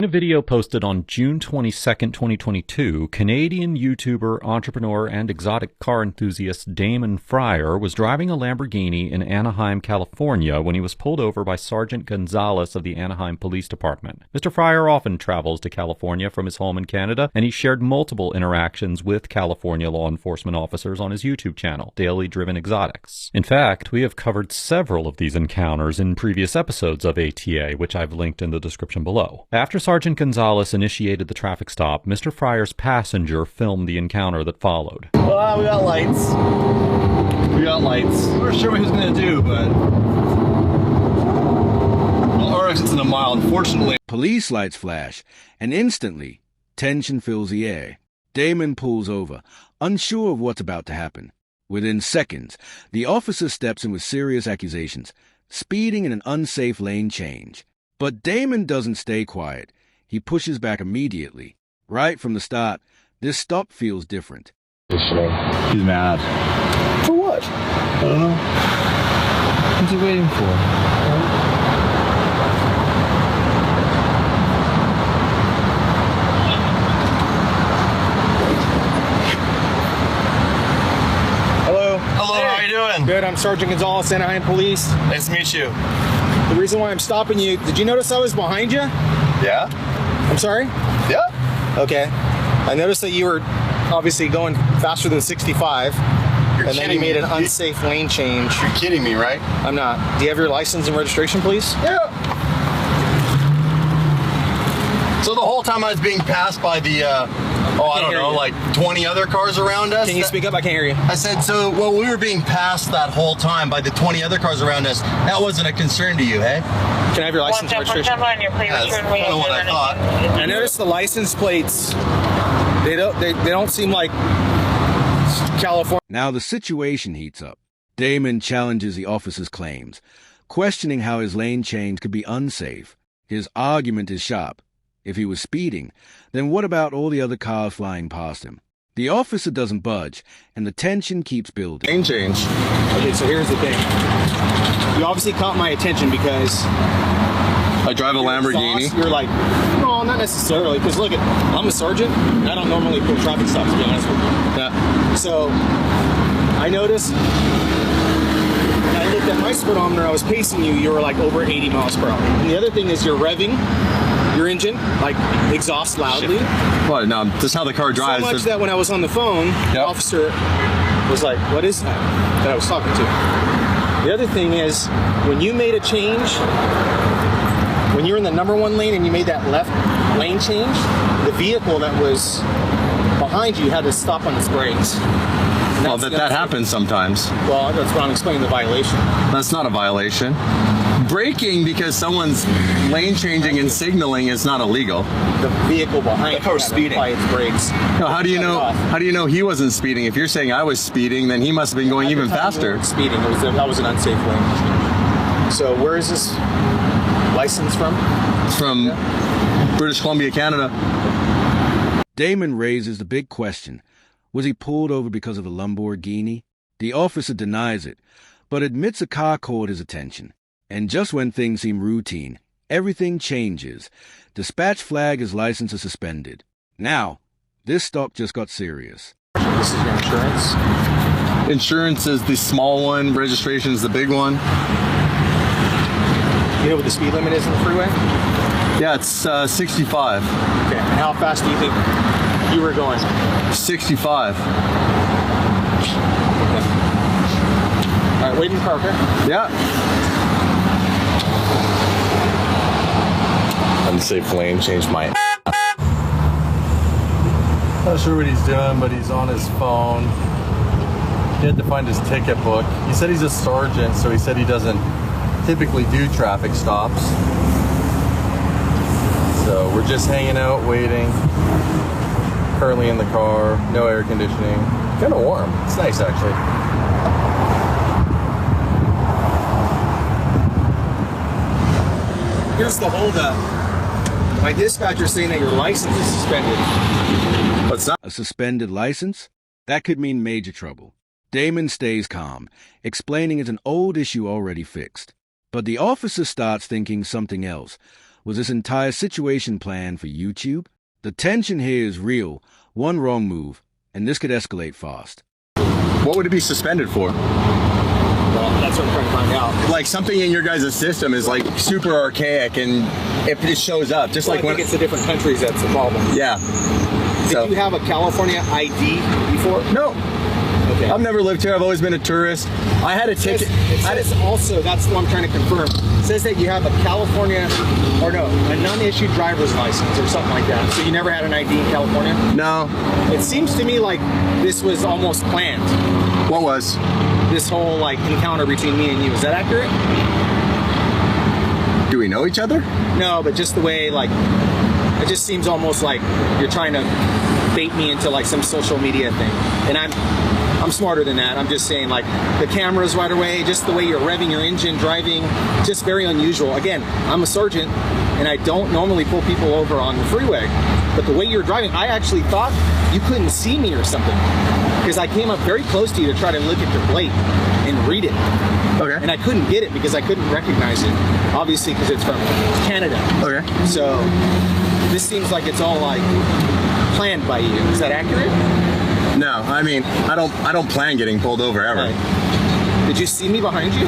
In a video posted on June 22nd, 2022, Canadian YouTuber, entrepreneur, and exotic car enthusiast Damon Fryer was driving a Lamborghini in Anaheim, California when he was pulled over by Sergeant Gonzalez of the Anaheim Police Department. Mr. Fryer often travels to California from his home in Canada, and he shared multiple interactions with California law enforcement officers on his YouTube channel, Daily Driven Exotics. In fact, we have covered several of these encounters in previous episodes of ATA, which I've linked in the description below. After Sergeant Gonzalez initiated the traffic stop, Mr. Fryer's passenger filmed the encounter that followed. Well, we got lights. We got lights. We weren't sure what he was going to do, but... Well, our exit's in a mile, unfortunately. Police lights flash, and instantly, tension fills the air. Damon pulls over, unsure of what's about to happen. Within seconds, the officer steps in with serious accusations, speeding in an unsafe lane change. But Damon doesn't stay quiet. He pushes back immediately. Right from the start, this stop feels different. He's mad. For what? I don't know. What's he waiting for? Hello. Hello, hey. How are you doing? Good, I'm Sergeant Gonzalez, Anaheim Police. Nice to meet you. The reason why I'm stopping you, did you notice I was behind you? Yeah? I'm sorry? Yeah. Okay. I noticed that you were obviously going faster than 65. And then you made an unsafe lane change. You're kidding me, right? I'm not. Do you have your license and registration, please? Yeah. So the whole time I was being passed by the, I don't know, like 20 other cars around us. Can you speak up? I can't hear you. I said, well, we were being passed that whole time by the 20 other cars around us. That wasn't a concern to you, hey? Can I have your license and registration? That's kind of what I thought. I noticed the license plates, they don't seem like California. Now the situation heats up. Damon challenges the officer's claims, questioning how his lane change could be unsafe. His argument is sharp. If he was speeding, then what about all the other cars flying past him? The officer doesn't budge, and the tension keeps building. Lane change. Okay, so here's the thing. You obviously caught my attention because I drive a Lamborghini. You're like, no, not necessarily, because look, I'm a sergeant. I don't normally pull traffic stops, to be honest with you. Yeah. So I noticed, when I looked at my speedometer, I was pacing you, you were like over 80 miles per hour. And the other thing is you're revving your engine, like exhaust loudly. What? No, that's how the car drives. So much that when I was on the phone, the officer was like, what is that I was talking to? The other thing is, when you made a change, when you were in the number one lane and you made that left lane change, the vehicle that was behind you had to stop on its brakes. Well, that happens sometimes. Well, that's what I'm explaining, the violation. That's not a violation. Braking because someone's lane changing and signaling is not illegal. The vehicle behind the car was speeding. Apply its brakes. No, how do you know? How do you know he wasn't speeding? If you're saying I was speeding, then he must have been going even faster. Speeding. That was an unsafe lane. So where is this license from? It's from British Columbia, Canada. Damon raises the big question. Was he pulled over because of a Lamborghini? The officer denies it, but admits a car caught his attention. And just when things seem routine, everything changes. Dispatch flag his license is suspended. Now, this stop just got serious. This is your insurance? Insurance is the small one, registration is the big one. You know what the speed limit is on the freeway? Yeah, it's 65. Okay, and how fast do you think you were going? 65. Okay. All right, wait in the car, okay? Yeah. Unsafe lane change my... Not sure what he's doing, but he's on his phone. He had to find his ticket book. He said he's a sergeant, so he said he doesn't typically do traffic stops. So we're just hanging out, waiting. Currently in the car, no air conditioning. Kind of warm. It's nice, actually. Here's the holdup. My dispatcher's saying that your license is suspended. What's that? A suspended license? That could mean major trouble. Damon stays calm, explaining it's an old issue already fixed. But the officer starts thinking something else. Was this entire situation planned for YouTube? The tension here is real. One wrong move, and this could escalate fast. What would it be suspended for? Well, that's what I'm trying to find out. Like something in your guys' system is like super archaic, and if it shows up, just Well, like I when think it's the different countries that's the problem. yeah. Did you have a California ID before? No, Okay. I've never lived here. I've always been a tourist. I had a ticket. It says also, that's what I'm trying to confirm. It says that you have a California, or no, a non-issued driver's license or something like that. So you never had an ID in California? No. It seems to me like this was almost planned. What was? This whole like encounter between me and you. Is that accurate? Do we know each other? No, but just the way like, it just seems almost like you're trying to bait me into like some social media thing. And I'm smarter than that. I'm just saying like the cameras right away, just the way you're revving your engine, driving, just very unusual. Again, I'm a sergeant and I don't normally pull people over on the freeway, but the way you're driving, I actually thought you couldn't see me or something because I came up very close to you to try to look at your plate and read it. Okay. And I couldn't get it because I couldn't recognize it, obviously because it's from Canada. Okay. So this seems like it's all like planned by you. Is that accurate? No, I mean, I don't plan getting pulled over ever. Right. Did you see me behind you?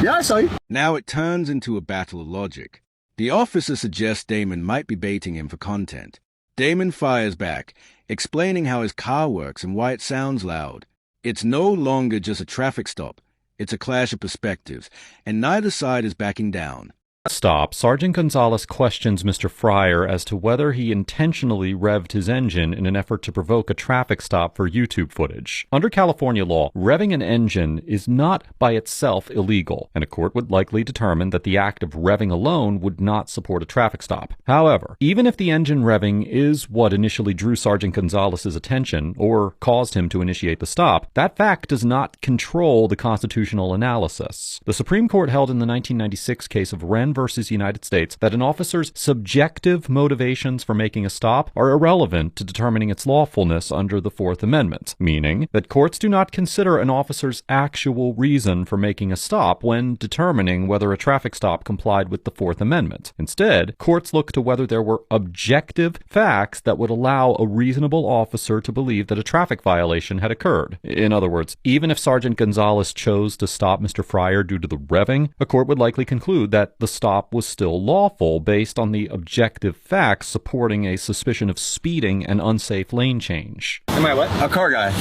Yeah, I saw you. Now it turns into a battle of logic. The officer suggests Damon might be baiting him for content. Damon fires back, explaining how his car works and why it sounds loud. It's no longer just a traffic stop. It's a clash of perspectives, and neither side is backing down. Stop. Sergeant Gonzalez questions Mr. Fryer as to whether he intentionally revved his engine in an effort to provoke a traffic stop for YouTube footage. Under California law, revving an engine is not by itself illegal, and a court would likely determine that the act of revving alone would not support a traffic stop. However, even if the engine revving is what initially drew Sergeant Gonzalez's attention or caused him to initiate the stop, that fact does not control the constitutional analysis. The Supreme Court held in the 1996 case of Wren versus United States that an officer's subjective motivations for making a stop are irrelevant to determining its lawfulness under the Fourth Amendment, meaning that courts do not consider an officer's actual reason for making a stop when determining whether a traffic stop complied with the Fourth Amendment. Instead, courts look to whether there were objective facts that would allow a reasonable officer to believe that a traffic violation had occurred. In other words, even if Sergeant Gonzalez chose to stop Mr. Fryer due to the revving, a court would likely conclude that the stop was still lawful based on the objective facts supporting a suspicion of speeding and unsafe lane change. Am I what? A car guy.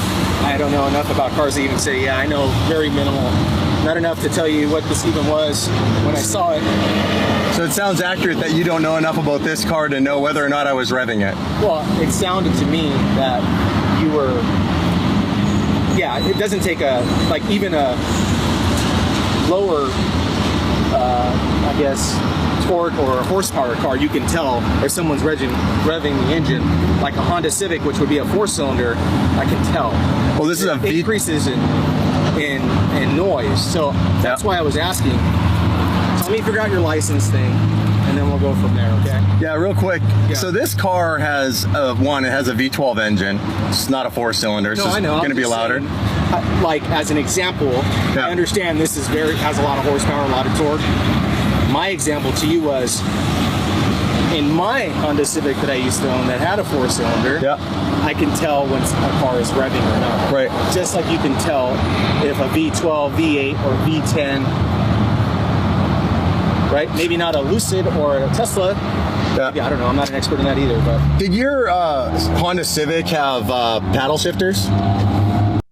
I don't know enough about cars to even say, yeah, I know very minimal. Not enough to tell you what this even was when I saw it. So it sounds accurate that you don't know enough about this car to know whether or not I was revving it. Well, it sounded to me that you were, yeah, it doesn't take even a lower, I guess, torque or a horsepower car, you can tell if someone's revving the engine. Like a Honda Civic, which would be a 4-cylinder, I can tell. Well, this is a V. Increases in noise. So that's why I was asking. Tell me if you forgot your license thing, and then we'll go from there, okay? Yeah, real quick. Yeah. So this car has it has a V12 engine. It's not a 4-cylinder. No, so I know. It's going to be louder. Like as an example, I understand this is has a lot of horsepower, a lot of torque. My example to you was in my Honda Civic that I used to own that had a 4-cylinder. Yeah. I can tell when a car is revving or not. Right. Just like you can tell if a V12, V8, or V10, right? Maybe not a Lucid or a Tesla. Yeah, I don't know. I'm not an expert in that either. But did your Honda Civic have paddle shifters?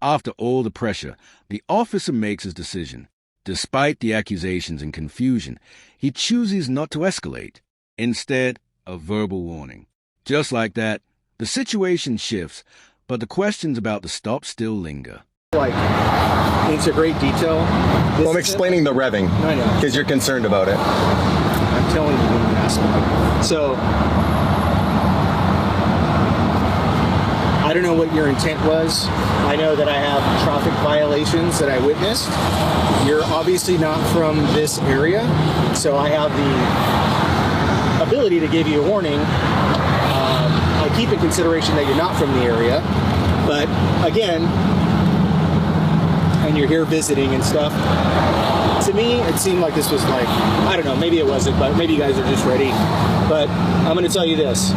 After all the pressure, the officer makes his decision. Despite the accusations and confusion, he chooses not to escalate. Instead, a verbal warning. Just like that, the situation shifts, but the questions about the stop still linger. Like, into great detail. Well, I'm explaining the revving. I know. Because you're concerned about it. I'm telling you when you ask me. So, I don't know what your intent was. I know that I have traffic violations that I witnessed. You're obviously not from this area, so I have the ability to give you a warning. I keep in consideration that you're not from the area, but again, and you're here visiting and stuff, to me, it seemed like this was like, I don't know, maybe it wasn't, but maybe you guys are just ready. But I'm going to tell you this.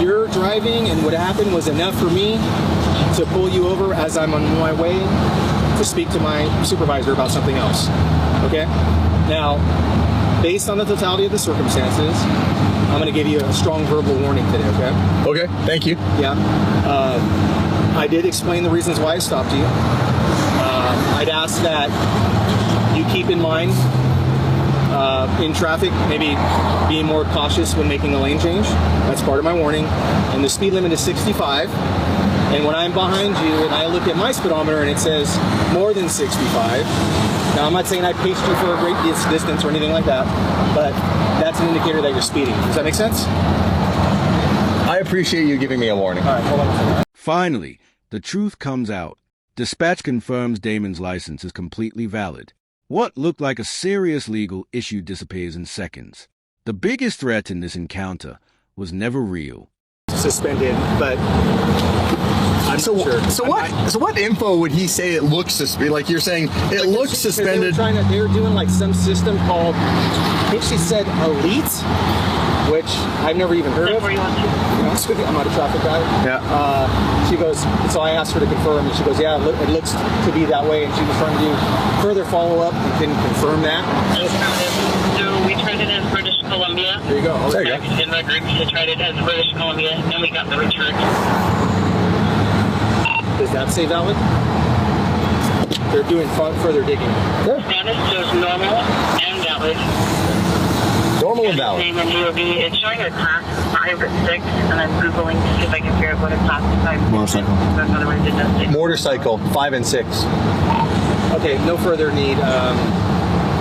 Your driving and what happened was enough for me to pull you over as I'm on my way to speak to my supervisor about something else. Okay? Now, based on the totality of the circumstances, I'm going to give you a strong verbal warning today, okay? Okay, thank you. Yeah. I did explain the reasons why I stopped you. I'd ask that you keep in mind in traffic, maybe being more cautious when making a lane change. That's part of my warning. And the speed limit is 65. And when I'm behind you and I look at my speedometer and it says more than 65, now I'm not saying I paced you for a great distance or anything like that, but that's an indicator that you're speeding. Does that make sense? I appreciate you giving me a warning. All right, hold on a second. Finally, the truth comes out. Dispatch confirms Damon's license is completely valid. What looked like a serious legal issue disappears in seconds. The biggest threat in this encounter was never real. Suspended, but I'm So, not sure. so what info would he say it looks suspended? Like you're saying it looks suspended. They were doing like some system called, I think she said Elite, which I've never even heard of. To be honest with you, I'm not a traffic guy. Yeah. She goes, so I asked her to confirm, and she goes, yeah, it looks to be that way, and she was trying to do further follow-up and couldn't confirm that. So we tried it as British Columbia. There you go. There you go. In the group, we tried it as British Columbia, and we got the return. Does that say valid? They're doing further digging. Status shows normal and valid. Normal and valid. Name and DOB. It's showing a class 5 or 6, and I'm Googling to see if I can figure out what a class 5 Motorcycle. is. Otherwise, it does say. Motorcycle 5 and 6. Okay, no further need.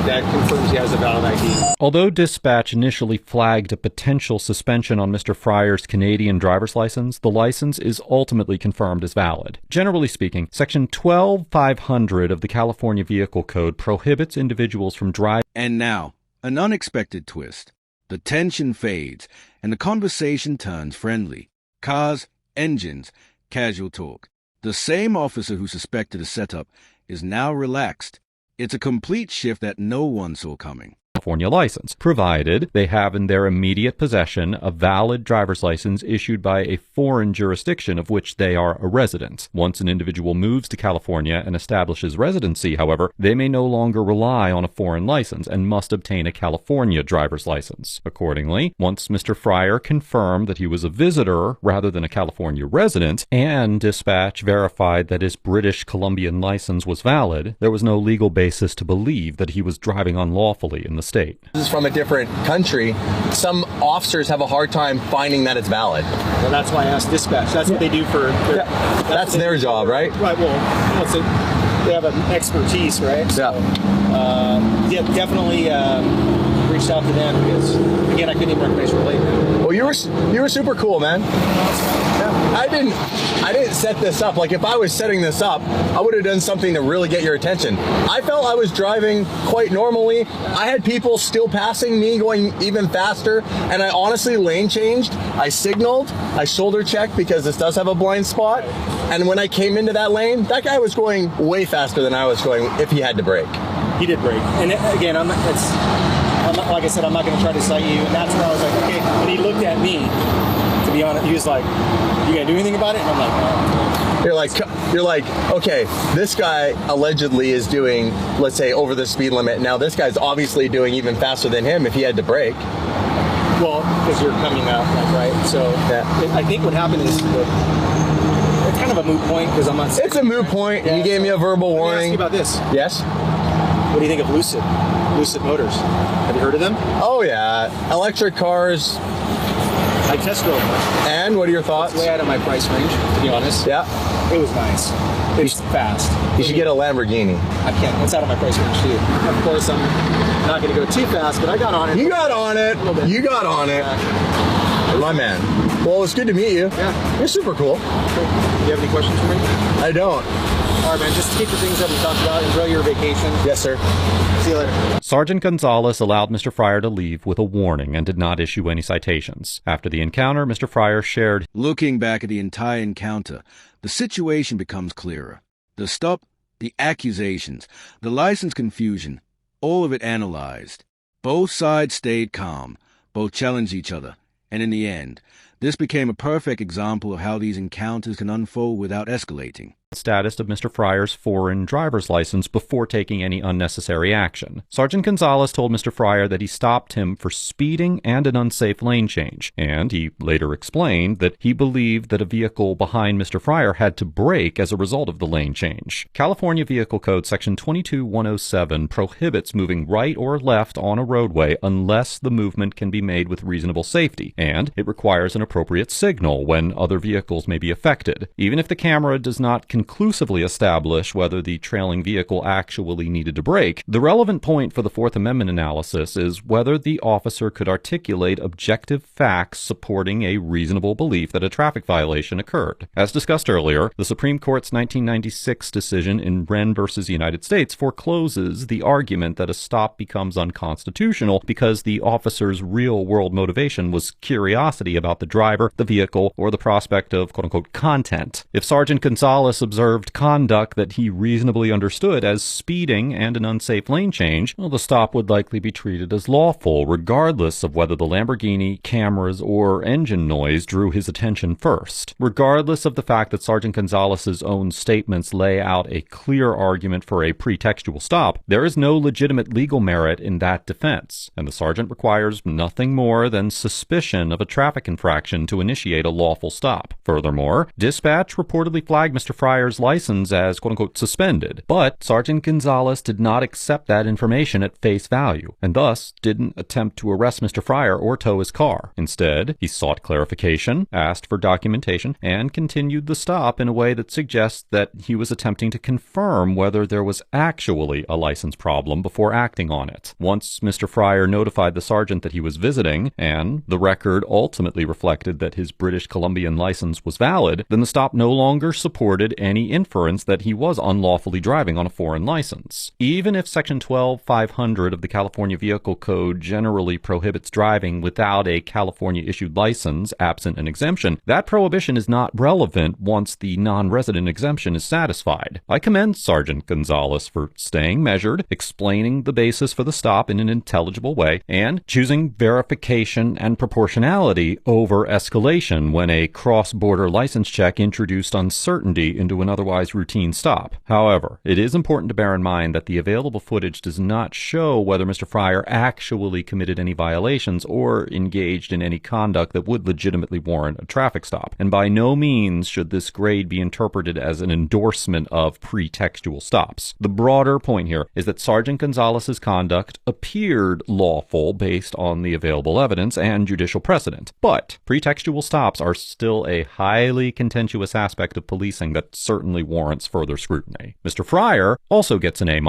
That confirms he has a valid ID. Although dispatch initially flagged a potential suspension on Mr. Fryer's Canadian driver's license, the license is ultimately confirmed as valid. Generally speaking, Section 12500 of the California Vehicle Code prohibits individuals from driving. And now, an unexpected twist. The tension fades, and the conversation turns friendly. Cars, engines, casual talk. The same officer who suspected a setup is now relaxed. It's a complete shift that no one saw coming. California license, provided they have in their immediate possession a valid driver's license issued by a foreign jurisdiction of which they are a resident. Once an individual moves to California and establishes residency, however, they may no longer rely on a foreign license and must obtain a California driver's license. Accordingly, once Mr. Fryer confirmed that he was a visitor rather than a California resident, and dispatch verified that his British Columbian license was valid, there was no legal basis to believe that he was driving unlawfully in the state. This is from a different country. Some officers have a hard time finding that it's valid. Well, that's why I asked dispatch. That's what they do for. That's their job, right? Right. Well, let's say they have an expertise, right? So, yeah, definitely reached out to them because again, I couldn't even recognize your plate. Well, you were super cool, man. I didn't set this up. Like if I was setting this up, I would have done something to really get your attention. I felt I was driving quite normally. I had people still passing me going even faster, and I honestly lane changed. I signaled, I shoulder checked because this does have a blind spot. And when I came into that lane, that guy was going way faster than I was going if he had to brake. He did brake. And again, I'm not, like I said, I'm not going to try to cite you. And that's where I was like, okay. When he looked at me, to be honest, he was like, "You gonna do anything about it?" And I'm like, "No." You're like, okay, this guy allegedly is doing, let's say, over the speed limit. Now this guy's obviously doing even faster than him if he had to brake. Well, because you're coming out, like, right? So I think what happened is it's kind of a moot point because I'm not. It's a moot point. Yeah, you gave me a verbal warning. Let me ask you about this. Yes. What do you think of Lucid Motors? Have you heard of them? Oh yeah, electric cars. I test drove one. And what are your thoughts? It's way out of my price range, to be honest. Yeah. It was nice. It's fast. You should get a Lamborghini. I can't. It's out of my price range too. Of course, I'm not going to go too fast, but I got on it. You got on it. You got on it. My man. Well, it's good to meet you. Yeah. You're super cool. Do you have any questions for me? I don't. All right, man. Just keep the things that we talked about. Enjoy your vacation. Yes, sir. See you later. Sergeant Gonzalez allowed Mr. Fryer to leave with a warning and did not issue any citations. After the encounter, Mr. Fryer shared, Looking back at the entire encounter, the situation becomes clearer. The stop, the accusations, the license confusion, All of it analyzed. Both sides stayed calm. Both challenged each other. And in the end, this became a perfect example of how these encounters can unfold without escalating. Status of Mr. Fryer's foreign driver's license before taking any unnecessary action. Sergeant Gonzalez told Mr. Fryer that he stopped him for speeding and an unsafe lane change, and he later explained that he believed that a vehicle behind Mr. Fryer had to brake as a result of the lane change. California Vehicle Code Section 22107 prohibits moving right or left on a roadway unless the movement can be made with reasonable safety, and it requires an appropriate signal when other vehicles may be affected. Even if the camera does not conclusively establish whether the trailing vehicle actually needed to brake, the relevant point for the Fourth Amendment analysis is whether the officer could articulate objective facts supporting a reasonable belief that a traffic violation occurred. As discussed earlier, the Supreme Court's 1996 decision in Wren v. United States forecloses the argument that a stop becomes unconstitutional because the officer's real-world motivation was curiosity about the driver, the vehicle, or the prospect of quote-unquote content. If Sergeant Gonzalez observed conduct that he reasonably understood as speeding and an unsafe lane change, well, the stop would likely be treated as lawful, regardless of whether the Lamborghini, cameras, or engine noise drew his attention first. Regardless of the fact that Sergeant Gonzalez's own statements lay out a clear argument for a pretextual stop, there is no legitimate legal merit in that defense, and the sergeant requires nothing more than suspicion of a traffic infraction to initiate a lawful stop. Furthermore, dispatch reportedly flagged Mr. Fryer's license as quote-unquote suspended, but Sergeant Gonzalez did not accept that information at face value, and thus didn't attempt to arrest Mr. Fryer or tow his car. Instead, he sought clarification, asked for documentation, and continued the stop in a way that suggests that he was attempting to confirm whether there was actually a license problem before acting on it. Once Mr. Fryer notified the sergeant that he was visiting, and the record ultimately reflected that his British Columbian license was valid, then the stop no longer supported any inference that he was unlawfully driving on a foreign license. Even if Section 12500 of the California Vehicle Code generally prohibits driving without a California-issued license, absent an exemption, that prohibition is not relevant once the non-resident exemption is satisfied. I commend Sergeant Gonzalez for staying measured, explaining the basis for the stop in an intelligible way, and choosing verification and proportionality over escalation when a cross-border license check introduced uncertainty into an otherwise routine stop. However, it is important to bear in mind that the available footage does not show whether Mr. Fryer actually committed any violations or engaged in any conduct that would legitimately warrant a traffic stop, and by no means should this grade be interpreted as an endorsement of pretextual stops. The broader point here is that Sergeant Gonzalez's conduct appeared lawful based on the available evidence and judicial precedent, but pretextual stops are still a highly contentious aspect of policing that certainly warrants further scrutiny. Mr. Fryer also gets an A-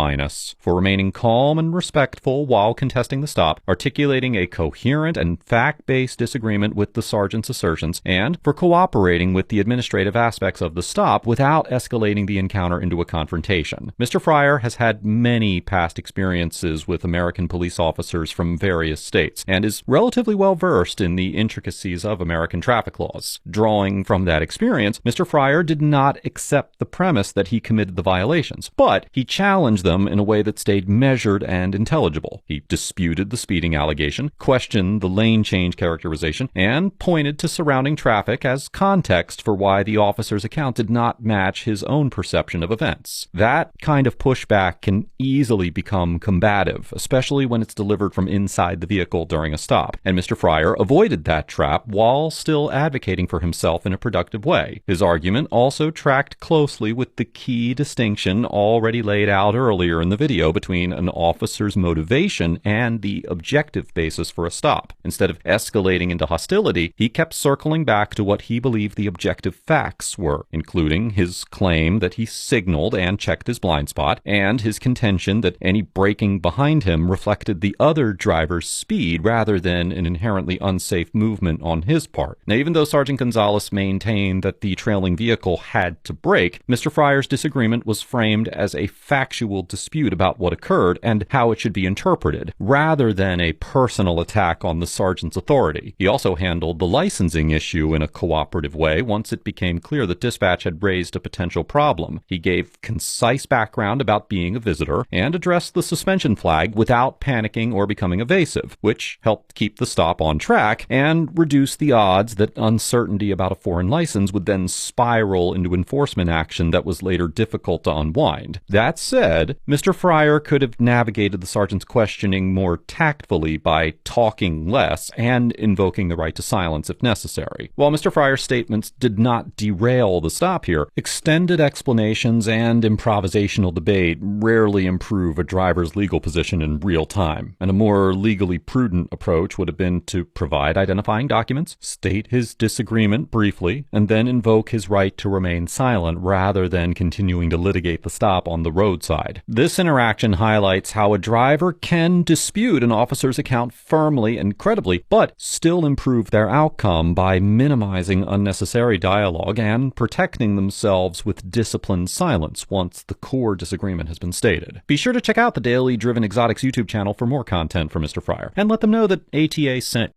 for remaining calm and respectful while contesting the stop, articulating a coherent and fact-based disagreement with the sergeant's assertions, and for cooperating with the administrative aspects of the stop without escalating the encounter into a confrontation. Mr. Fryer has had many past experiences with American police officers from various states, and is relatively well versed in the intricacies of American traffic laws. Drawing from that experience, Mr. Fryer did not accept the premise that he committed the violations, but he challenged them in a way that stayed measured and intelligible. He disputed the speeding allegation, questioned the lane change characterization, and pointed to surrounding traffic as context for why the officer's account did not match his own perception of events. That kind of pushback can easily become combative, especially when it's delivered from inside the vehicle during a stop, and Mr. Fryer avoided that trap while still advocating for himself in a productive way. His argument also tracked closely with the key distinction already laid out earlier in the video between an officer's motivation and the objective basis for a stop. Instead of escalating into hostility, he kept circling back to what he believed the objective facts were, including his claim that he signaled and checked his blind spot, and his contention that any braking behind him reflected the other driver's speed rather than an inherently unsafe movement on his part. Now, even though Sergeant Gonzalez maintained that the trailing vehicle had to break, Mr. Fryer's disagreement was framed as a factual dispute about what occurred and how it should be interpreted, rather than a personal attack on the sergeant's authority. He also handled the licensing issue in a cooperative way once it became clear that dispatch had raised a potential problem. He gave concise background about being a visitor and addressed the suspension flag without panicking or becoming evasive, which helped keep the stop on track and reduce the odds that uncertainty about a foreign license would then spiral into enforcement action that was later difficult to unwind. That said, Mr. Fryer could have navigated the sergeant's questioning more tactfully by talking less and invoking the right to silence if necessary. While Mr. Fryer's statements did not derail the stop here, extended explanations and improvisational debate rarely improve a driver's legal position in real time, and a more legally prudent approach would have been to provide identifying documents, state his disagreement briefly, and then invoke his right to remain silent rather than continuing to litigate the stop on the roadside. This interaction highlights how a driver can dispute an officer's account firmly and credibly, but still improve their outcome by minimizing unnecessary dialogue and protecting themselves with disciplined silence once the core disagreement has been stated. Be sure to check out the Daily Driven Exotics YouTube channel for more content from Mr. Fryer, and let them know that ATA sent